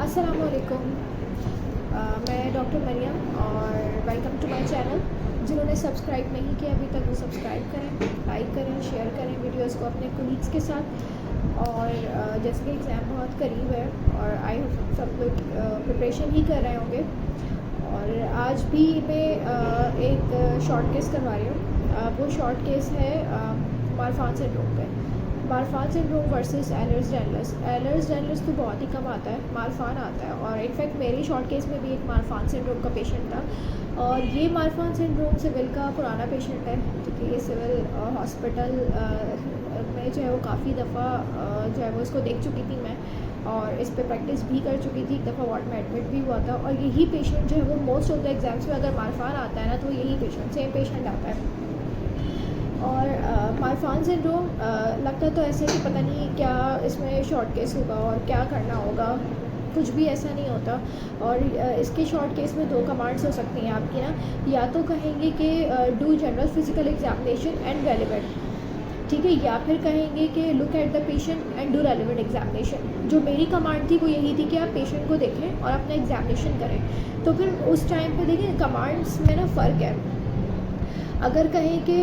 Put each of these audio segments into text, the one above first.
अस्सलामुअलैकुम। मैं डॉक्टर मरियम और वेलकम टू माय चैनल। जिन्होंने सब्सक्राइब नहीं किया अभी तक वो सब्सक्राइब करें, लाइक करें, शेयर करें वीडियोस को अपने कोलीग्स के साथ। और जैसे कि एग्ज़ाम बहुत करीब है और आई होप सब लोग प्रिपरेशन ही कर रहे होंगे। और आज भी मैं एक शॉर्ट केस करवा रही हूँ। वो शॉर्ट केस है मारफान सिंड्रोम पे। मारफान सिंड्रोम वर्सेस एलर्स-डायलर्स तो बहुत ही कम आता है, मारफान आता है। और इनफैक्ट मेरी शॉर्ट केस में भी एक मारफान सिंड्रोम का पेशेंट था। और ये मारफान सिंड्रोम सिविल का पुराना पेशेंट है, क्योंकि ये सिविल हॉस्पिटल में जो है वो काफ़ी दफ़ा जो है वो इसको देख चुकी थी मैं, और इस पर प्रैक्टिस भी कर चुकी थी। एक दफ़ा वार्ड में एडमिट भी हुआ था। और यही पेशेंट जो है वो मोस्ट ऑफ द एग्ज़ाम्स में अगर मारफान आता है ना, तो यही पेशेंट, सेम पेशेंट आता है। और मारफान सिंड्रोम लगता तो ऐसे कि पता नहीं क्या इसमें शॉर्ट केस होगा और क्या करना होगा, कुछ भी ऐसा नहीं होता। और इसके शॉर्ट केस में दो कमांड्स हो सकती हैं आपकी ना, या तो कहेंगे कि do general physical examination and relevant, ठीक है, या फिर कहेंगे कि look at the patient and do relevant examination. जो मेरी कमांड थी वो यही थी कि आप पेशेंट को देखें और अपना एग्जामिनेशन करें। तो फिर उस टाइम पे देखिए कमांड्स में ना फ़र्क है। अगर कहें कि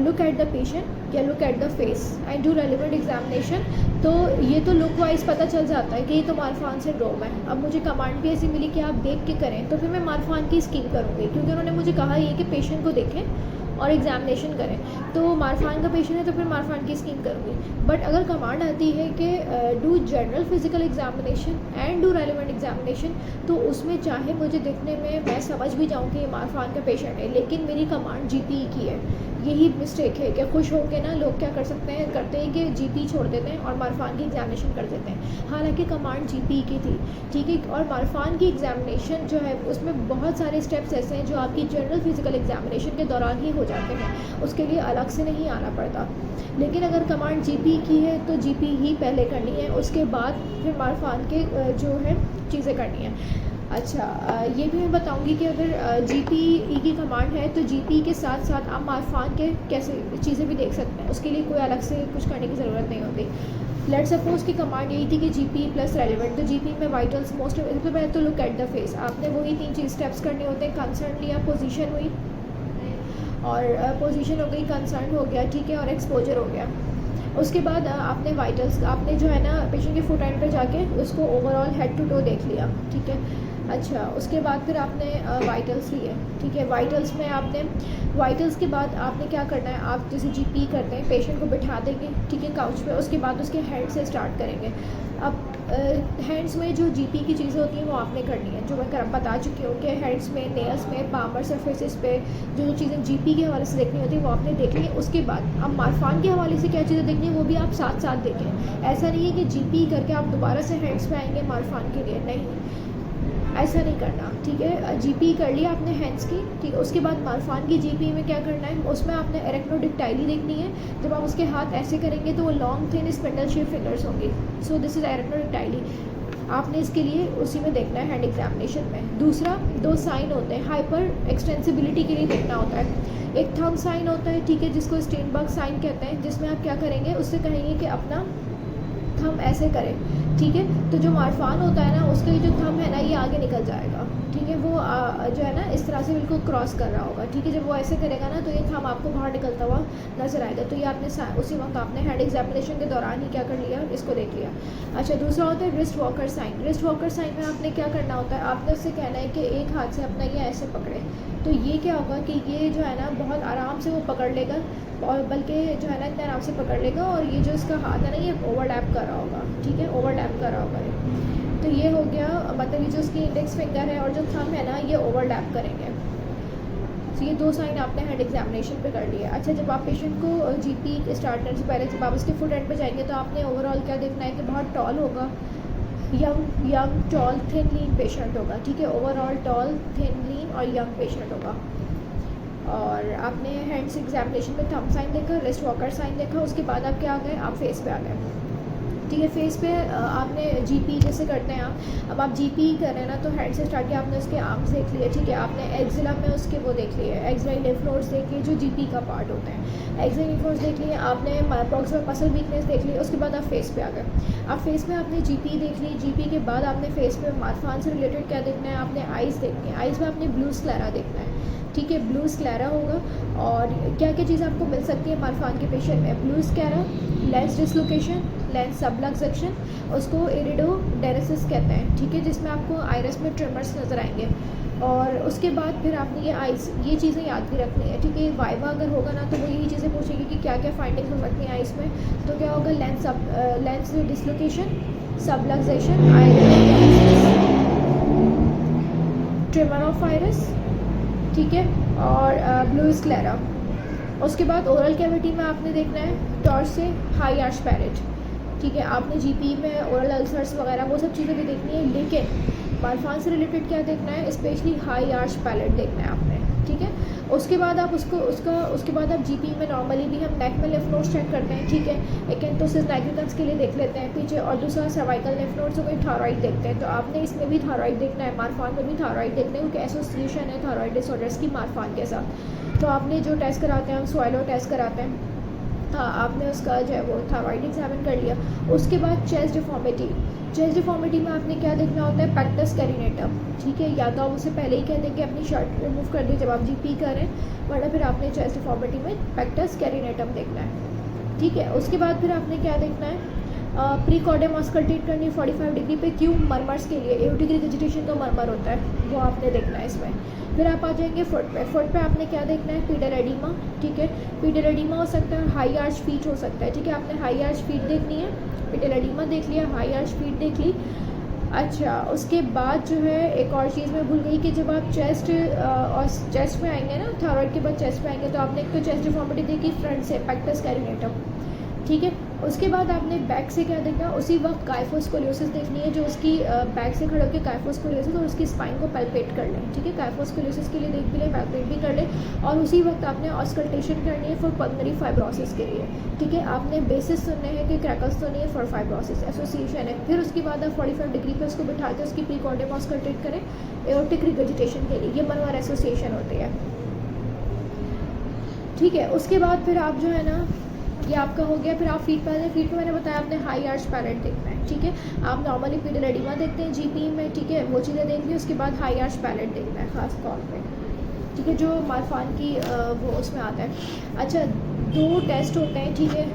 लुक एट द पेशेंट या look at the face and do relevant examination, तो ये तो लुक वाइज पता चल जाता है कि ये तो मारफान सिंड्रोम है। अब मुझे कमांड भी ऐसी मिली कि आप देख के करें, तो फिर मैं मारफान की स्कीम करूँगी, क्योंकि उन्होंने मुझे कहा ये कि पेशेंट को देखें और एग्जामिनेशन करें। तो मारफान का पेशेंट है तो फिर मारफान की स्कीम करूँगी। बट अगर कमांड आती है कि do general physical examination and do relevant examination, तो उसमें चाहे मुझे देखने में मैं समझ भी जाऊँ कि ये मारफान का पेशेंट है, लेकिन मेरी कमांड जीपी की है। यही मिस्टेक है कि खुश होकर ना लोग क्या कर सकते हैं, करते हैं कि जीपी छोड़ देते हैं और मारफान की एग्जामिनेशन कर देते हैं, हालांकि कमांड जीपी की थी, ठीक है। और मारफान की एग्जामिनेशन जो है उसमें बहुत सारे स्टेप्स ऐसे हैं जो आपकी जनरल फिजिकल एग्जामिनेशन के दौरान ही हो जाते हैं, उसके लिए अलग से नहीं आना पड़ता। लेकिन अगर कमांड जीपी की है तो जीपी ही पहले करनी है, उसके बाद फिर मारफान के जो है चीज़ें करनी है। अच्छा, ये भी मैं बताऊंगी कि अगर जीपी की कमांड है तो जीपी के साथ साथ आप मारफान के कैसे चीज़ें भी देख सकते हैं, उसके लिए कोई अलग से कुछ करने की ज़रूरत नहीं होती। लेट्स सपोज की कमांड यही थी कि जीपी प्लस रेलिवेंट। तो जीपी में वाइटल्स मोस्ट सबसे पहले तो लुक एट द फेस, आपने वही 3 चीज़ स्टेप्स करने होते हैं। कंसर्न लिया, पोजीशन हुई, और पोजीशन हो गई, कंसर्न हो गया, ठीक है, और एक्सपोजर हो गया। उसके बाद आपने वाइटल्स, आपने जो है ना पेशेंट के फुट एंड पे जाके उसको ओवरऑल हेड टू टो देख लिया, ठीक है। अच्छा, उसके बाद फिर आपने वाइटल्स लिए, ठीक है। वाइटल्स में आपने, वाइटल्स के बाद आपने क्या करना है, आप जैसे जीपी करते हैं पेशेंट को बिठा देंगे, ठीक है, काउच पे। उसके बाद उसके हेड से स्टार्ट करेंगे। अब हैंड्स में जो जीपी की चीज़ें होती हैं वो आपने करनी है, जो मैं बता चुकी हूँ कि हैंड्स में, नेल्स में, पामर सरफेसेस पे जो जो चीज़ें जीपी के हवाले से देखनी होती है वो आपने देख ली। उसके बाद अब मारफान के हवाले से क्या चीज़ें देखनी है वो भी आप साथ साथ देखें। ऐसा नहीं है कि जीपी करके आप दोबारा से हैंड्स पे आएंगे मारफान के लिए, नहीं, ऐसा नहीं करना, ठीक है। जीपी कर लिया आपने हैंड्स की, ठीक है। उसके बाद मारफान की जीपी में क्या करना है, उसमें आपने एरेक्नोडिक्टाइली देखनी है। जब आप उसके हाथ ऐसे करेंगे तो वो long thin spindle shape fingers होंगी। सो दिस इज़ एरेक्नोडिक्टाइली, आपने इसके लिए उसी में देखना है हैंड एग्जामिनेशन में। दूसरा, 2 साइन होते हैं हाइपर एक्सटेंसिबिलिटी के लिए देखना होता है। एक थंब साइन होता है, ठीक है, जिसको स्टेनबर्ग साइन कहते हैं, जिसमें आप क्या करेंगे, उससे कहेंगे कि अपना थंब ऐसे करें, ठीक है। तो जो मारफान होता है ना उसका जो थंब है ना ये आगे निकल जाएगा, ठीक है, वो जो है ना इस तरह से बिल्कुल क्रॉस कर रहा होगा, ठीक है। जब वो ऐसे करेगा ना तो ये थंब आपको बाहर निकलता हुआ नजर आएगा। तो ये आपने उसी वक्त आपने हैंड एग्जामिनेशन के दौरान ही क्या कर लिया, इसको देख लिया। अच्छा, दूसरा होता है wrist walker sign. Wrist walker sign में आपने क्या करना होता है, आपने उससे कहना है कि एक हाथ से अपना ये ऐसे पकड़े। तो ये क्या होगा कि ये जो है ना बहुत आराम से वो पकड़ लेगा, और बल्कि जो है ना इतना आराम से पकड़ लेगा, और ये जो इसका हाथ है ना ये ओवरलैप कर रहा होगा, ठीक है, ओवरलैप कर रहा होगा ये। तो ये हो गया, मतलब ये जो उसकी इंडेक्स फिंगर है और जो थंब है ना ये ओवरलैप करेंगे। तो ये 2 साइन आपने हैंड एग्जामिनेशन पे कर लिया। अच्छा, जब आप पेशेंट को जीपी स्टार्ट करने से पहले जब आप उसके फुट एंड पे जाएंगे तो आपने ओवरऑल क्या देखना है कि बहुत टॉल होगा, यंग टॉल थिन लीन पेशेंट होगा, ठीक है, ओवरऑल टॉल थिन लीन और यंग पेशेंट होगा। और आपने हैंड्स एग्जामिनेशन में थंब साइन देखा, रिस्ट वॉकर साइन देखा, उसके बाद आप क्या आ गए, आप फेस पे आ गए। ठीक है। फेस पे आपने जीपी जैसे करते हैं आप, अब आप जीपी कर रहे हैं ना, तो हेड से स्टार्ट किया आपने, उसके आर्म्स देख लिए, ठीक है। आपने एक्जिला में उसके वो देख लिए, एक्जिला लिम्फ नोड्स देख लिए जो जीपी का पार्ट होते हैं, एक्जिला लिम्फ नोड्स देख लिए आपने, प्रॉक्सिमल मसल वीकनेस देख ली। उसके बाद आप फेस पे आ गए। आप फेस में आपने जीपी देख ली, जीपी के बाद आपने फेस पे मार्फान से रिलेटेड क्या देखना है, आपने आइज़ देखनी है, आइज़ में आपने ब्लू स्क्लेरा देखना है, ठीक है। ब्लू स्क्लेरा होगा। और क्या क्या चीज़ आपको मिल सकती है मार्फान के पेशेंट में, blue sclera, lens dislocation, lens subluxation, उसको इरिडोडेरेसिस कहते हैं, ठीक है, जिसमें आपको आइरिस में ट्रिमर्स नज़र आएंगे। और उसके बाद फिर आपने ये आइज़, ये चीज़ें याद भी रखनी है, ठीक है। वाइवा अगर होगा ना तो वो यही चीज़ें पूछेगी कि क्या क्या फाइंडिंग्स हो सकती हैं आइज़ में। तो क्या होगा, lens dislocation, subluxation, iris, trimmer of iris, ठीक है, और ब्लू स्क्लेरा। उसके बाद ओरल कैविटी में आपने देखना है टॉर्से, हाई आर्च पैरेट, ठीक है। आपने जीपी में ओरल अल्सर्स वगैरह वो सब चीज़ें भी देखनी है, लेकिन मार्फान से रिलेटेड क्या देखना है, स्पेशली हाई आर्च पैलेट देखना है आपने, ठीक है। उसके बाद आप उसके बाद आप जीपी में नॉर्मली भी हम नेक में लिम्फ नोड्स चेक करते हैं, ठीक है। एक्एंथोसिस नाइग्रिकन्स के लिए देख लेते हैं पीछे, और दूसरा सर्वाइकल लिम्फ नोड्स को थायराइड देखते हैं। तो आपने इसमें भी थायराइड देखना है, मार्फान में भी थायराइड देखना है, क्योंकि एसोसिएशन है थायराइड डिसऑर्डर्स की मार्फान के साथ। तो आपने जो टेस्ट कराते हैं, हम स्वाइलो टेस्ट कराते हैं, हाँ, आपने उसका जो है वो थायराइड एग्जामिन कर लिया। उसके बाद चेस्ट डिफॉर्मिटी, चेस्ट डिफॉर्मिटी में आपने क्या देखना होता है, पेक्टस कैरिनेटम, ठीक है। या तो आप उससे पहले ही कह दें कि अपनी शर्ट रिमूव कर दें जब आप जीपी करें, वरना फिर आपने चेस्ट डिफॉर्मिटी में पेक्टस कैरिनेटम देखना है, ठीक है। उसके बाद फिर आपने क्या देखना है, प्री कॉर्डियम ऑस्कल्टेट करनी है 45 डिग्री पे, क्यों, मरमर्स के लिए, एओर्टिक रिजिडिटेशन का मरमर होता है, वो आपने देखना है इसमें। फिर आप आ जाएंगे फुट पे, फुट पे आपने क्या देखना है, पीडल एडिमा, ठीक है। पीडल एडिमा हो सकता है, हाई आर्च फीट हो सकता है, ठीक है। आपने हाई आर्च फीट देखनी है, पीडल एडिमा देख लिया, हाई आर्च फीट देख ली। अच्छा, उसके बाद जो है एक और चीज़ मैं भूल गई कि जब आप चेस्ट में आएंगे ना, थायराइड के बाद चेस्ट में आएंगे, तो आपने एक तो चेस्ट डिफॉर्मिटी देखी फ्रंट से, पेक्टस कैरिनेटम, ठीक है। उसके बाद आपने बैक से क्या देखना, उसी वक्त काइफोस्कोलियोसिस देखनी है, जो उसकी बैक से खड़े होकर काइफोस्कोलियोसिस और उसकी स्पाइन को पैल्पेट कर लें, ठीक है। काइफोस्कोलियोसिस के लिए देख भी लें, पैल्पेट भी कर लें। और उसी वक्त आपने ऑस्कल्टेशन करनी है फॉर पल्मोनरी फाइब्रोसिस के लिए, ठीक है। आपने बेसिस सुनने हैं कि क्रैकल्स तो नहीं है, फॉर फाइब्रोसिस एसोसिएशन है। फिर उसके बाद आप 45 डिग्री पे उसको बिठा के उसकी प्री कॉर्डियम ऑस्कल्टेट करें एओर्टिक रिगर्जिटेशन के लिए, ये मलमर एसोसिएशन होती है, ठीक है। उसके बाद फिर आप जो है ना, ये आपका हो गया। फिर आप फीट पे, फीट पे मैंने बताया आपने हाई आर्च पैरेट देखना है, ठीक है। आप नॉर्मली पीडल एडिमा देखते हैं जीपी में, ठीक है, वो चीज़ें देख ली। उसके बाद हाई आर्च पैरेट देखना है खास तौर पे, ठीक है, जो मार्फान की वो उसमें आता है। अच्छा, 2 टेस्ट होते हैं, ठीक है।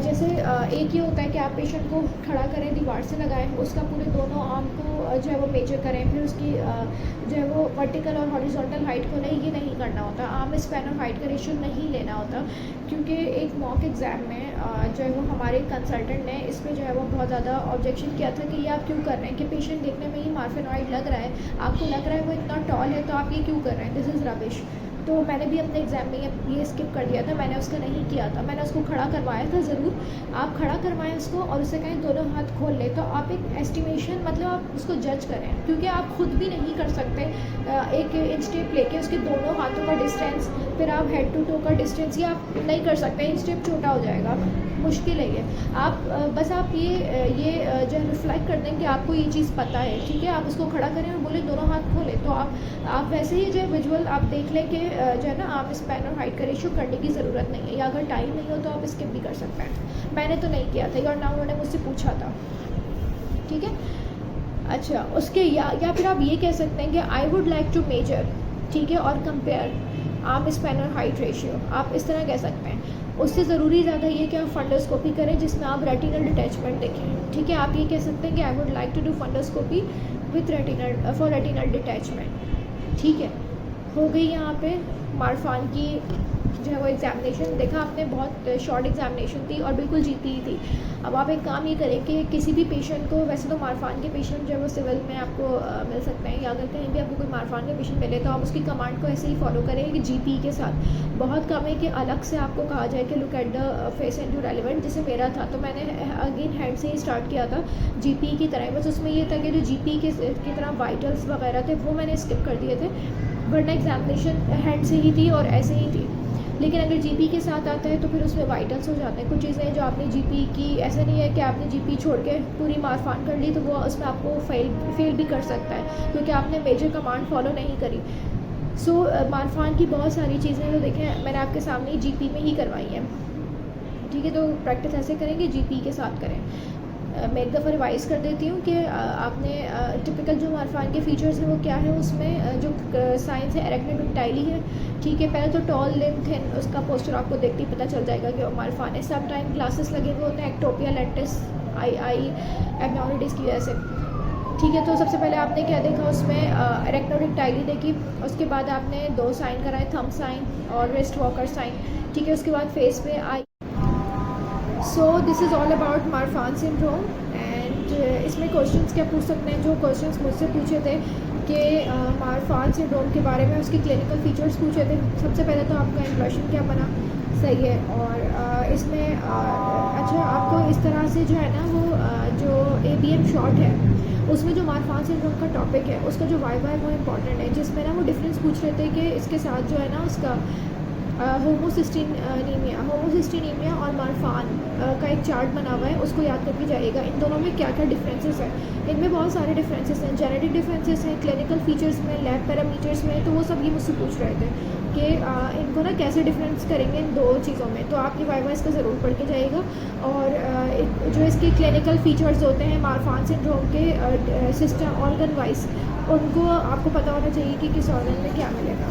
जैसे एक ये होता है कि आप पेशेंट को खड़ा करें, दीवार से लगाएं, उसका पूरे दोनों आर्म को जो है वो मेजर करें, फिर उसकी जो है वो वर्टिकल और हॉरिजॉन्टल हाइट को नहीं, ये नहीं करना होता, आर्म स्पैन और हाइट का रेशियो नहीं लेना होता, क्योंकि एक मॉक एग्ज़ाम में जो है वो हमारे कंसल्टेंट ने इस पर जो है वो बहुत ज़्यादा ऑब्जेक्शन किया था कि ये आप क्यों कर रहे हैं, कि पेशेंट देखने में ही मार्फेनॉइड लग रहा है, आपको लग रहा है वो इतना टॉल है, तो आप ये क्यों कर रहे हैं, दिस इज़ रबिश। तो मैंने भी अपने एग्ज़ाम में ये स्किप कर दिया था, मैंने उसका नहीं किया था, मैंने उसको खड़ा करवाया था ज़रूर। आप खड़ा करवाएं उसको और उससे कहें दोनों हाथ खोल ले, तो आप एक एस्टिमेशन, मतलब आप उसको जज करें, क्योंकि आप खुद भी नहीं कर सकते एक इंच टेप लेके उसके दोनों हाथों का डिस्टेंस, फिर आप हेड टू टो का डिस्टेंस, ये आप नहीं कर सकते, इंच टेप छोटा हो जाएगा, मुश्किल है ये। आप बस आप ये जो है रिफ्लेक्ट कर दें कि आपको ये चीज़ पता है, ठीक है। आप उसको खड़ा करें और बोले दोनों हाथ खोलें, तो आप वैसे ही जो है विजुअल आप देख लें कि जो है ना, आप स्पैन और हाइट का रेशियो करने की ज़रूरत नहीं है, या अगर टाइम नहीं हो तो आप स्किप भी कर सकते हैं। मैंने तो नहीं किया था, और ना उन्होंने मुझसे पूछा था, ठीक है। अच्छा, उसके या फिर आप ये कह सकते हैं कि I would like to measure, ठीक है, और कंपेयर आर्म स्पैन और हाइट रेशियो, आप इस तरह कह सकते हैं। उससे ज़रूरी ज़्यादा ये कि आप फंडोस्कोपी करें जिसमें आप रेटिनल डिटैचमेंट देखें, ठीक है। आप ये कह सकते हैं कि I would like to do fundoscopy with retinal for retinal detachment, ठीक है। हो गई यहाँ पे मार्फान की जो है वो एग्जामिनेशन। देखा आपने, बहुत शॉर्ट एग्जामिनेशन थी और बिल्कुल जीती ही थी। अब आप एक काम ये करें कि किसी भी पेशेंट को, वैसे तो मार्फान के पेशेंट जो है वो सिविल में आपको मिल सकते हैं, या अगर कहीं भी आपको कोई मार्फान के पेशेंट मिले तो आप उसकी कमांड को ऐसे ही फॉलो करें कि जीपी के साथ। बहुत कम है कि अलग से आपको कहा जाए कि look at the face and to relevant, जैसे मेरा था, तो मैंने अगेन हेड से ही स्टार्ट किया था जीपी की तरह, बस उसमें ये था कि जो जीपी की तरह वाइटल्स वगैरह थे वो मैंने स्किप कर दिए थे, वरना एग्जामिनेशन हेड से ही थी और ऐसे ही थी। लेकिन अगर जीपी के साथ आता है तो फिर उसमें वाइटल्स हो जाते हैं। कुछ चीज़ें जो आपने जीपी की, ऐसा नहीं है कि आपने जीपी छोड़ के पूरी मारफान कर ली तो वो उसमें आपको फेल भी कर सकता है क्योंकि आपने मेजर कमांड फॉलो नहीं करी। सो मारफान की बहुत सारी चीज़ें तो देखें मैंने आपके सामने जीपी में ही करवाई हैं, ठीक है। तो प्रैक्टिस ऐसे करेंगे, जीपी के साथ करें। मैं एक दफ़ा रिवाइज़ कर देती हूँ कि आपने टिपिकल जो मारफान के फ़ीचर्स हैं वो क्या है। उसमें जो साइंस है एरेक्नोडाक्टाइली है, ठीक है। पहले तो टॉल लिम थिन, उसका पोस्चर आपको देखते ही पता चल जाएगा कि वो मारफान है। सब टाइम ग्लासेस लगे हुए होते हैं एक्टोपिया लेंटिस आई एबनॉर्मलिटीज़ की वजह से, ठीक है। तो सबसे पहले आपने क्या देखा उसमें एरेक्नोडाक्टाइली देखी, उसके बाद आपने 2 साइन कराए, थंब साइन और रिस्ट वॉकर साइन, ठीक है। उसके बाद फेस पे आई। So this is all about Marfan syndrome and इसमें क्वेश्चंस क्या पूछ सकते हैं, जो क्वेश्चंस मुझसे पूछे थे कि मारफान सिंड्रोम के बारे में उसके क्लिनिकल फीचर्स पूछे थे। सबसे पहले तो आपका इम्प्रेशन क्या बना, सही है। और इसमें अच्छा आपको इस तरह से जो है ना वो जो ABM शॉर्ट है उसमें जो मारफान सिंड्रोम का टॉपिक है उसका जो वाइवा है वो इम्पॉर्टेंट है, जिसमें ना वो डिफरेंस पूछ रहे थे कि इसके साथ जो है ना उसका होमोसिस्टीनीमिया और मारफान का एक चार्ट बना हुआ है, उसको याद करके जाइएगा। इन दोनों में क्या क्या डिफरेंसेस हैं, इनमें बहुत सारे डिफरेंसेस हैं, जेनेटिक डिफरेंसेस हैं, क्लिनिकल फीचर्स में, लैब पैरामीटर्स में। तो वो सब ये मुझसे पूछ रहे थे कि इनको ना कैसे डिफरेंस करेंगे इन 2 चीज़ों में। तो आपकी वाइवा इसका ज़रूर पढ़ के जाइएगा। और जो इसके क्लिनिकल फीचर्स होते हैं मारफान सिंड्रोम के सिस्टम ऑर्गन वाइज, उनको आपको पता होना चाहिए कि किस ऑर्गन में क्या मिलेगा।